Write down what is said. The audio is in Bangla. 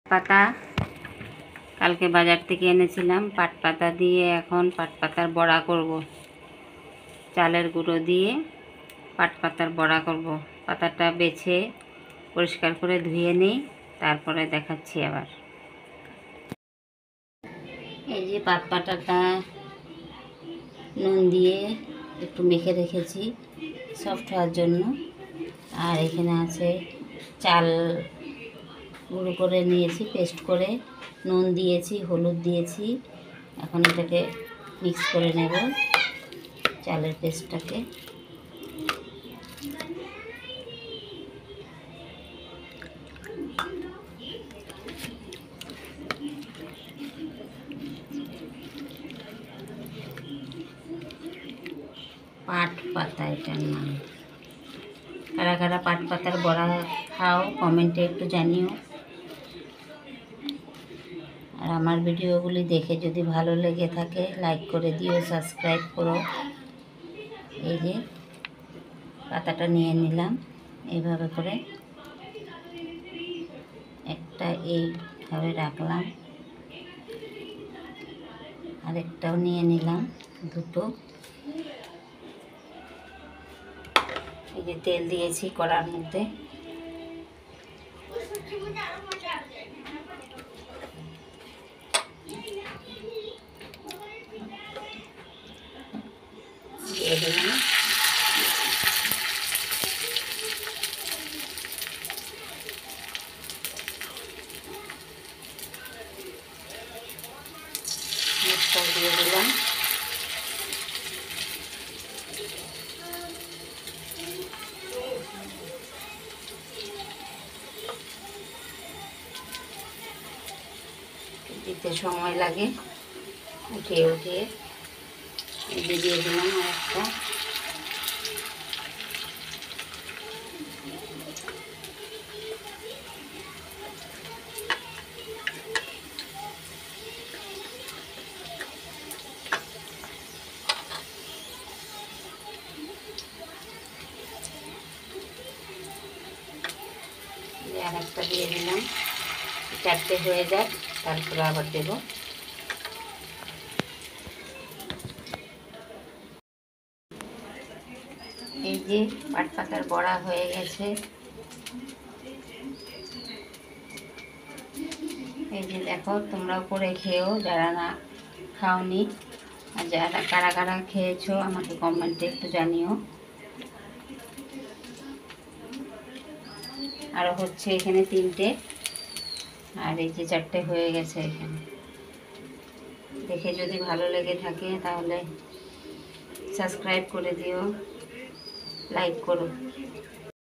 পাতা কালকে বাজার থেকে এনেছিলাম। পাট পাতা দিয়ে এখন পাট পাতার বড়া করব। চালের গুঁড়ো দিয়ে পাট পাতার বড়া করব। পাতাটা বেছে পরিষ্কার করে ধুয়ে নিই, তারপরে দেখাচ্ছি আবার। এই যে পাট পাতাটা নুন দিয়ে একটু মেখে রেখেছি সফট হওয়ার জন্য। আর এখানে আছে চাল গুঁড়ো করে নিয়েছি, পেস্ট করে নুন দিয়েছি, হলুদ দিয়েছি। এখন এটাকে মিক্স করে নেব চালের পেস্টটাকে। পাট পাতা এটার নাম। কারা কারা পাট পাতার বড়া খাও কমেন্টে একটু জানিও। আর আমার ভিডিওগুলি দেখে যদি ভালো লেগে থাকে লাইক করে দিও, সাবস্ক্রাইব করো। এই যে পাতাটা নিয়ে নিলাম, এইভাবে করে একটা এইভাবে রাখলাম, আরেকটাও নিয়ে নিলাম, দুটো। এই যে তেল দিয়েছি কড়ার মধ্যে, দিয়ে দিলাম। দিয়ে দিলাম। দিতে সময় লাগে, উঠিয়ে উঠিয়ে দিয়ে দিলাম একটা। আর একটা দিয়ে দিলাম, চারটে হয়ে যাক, তারপরে আবার দেব। এই যে পাট পাতার বড়া হয়ে গেছে। এই যে দেখো, তোমরাও করে খেও যারা না খাওনি। আর যারা কারা কারা খেয়েছো আমাকে কমেন্টে একটু জানিও। আরও হচ্ছে এখানে তিনটে, আর এই যে চারটে হয়ে গেছে এখানে। দেখে যদি ভালো লেগে থাকে তাহলে সাবস্ক্রাইব করে দিও, লাইক করো।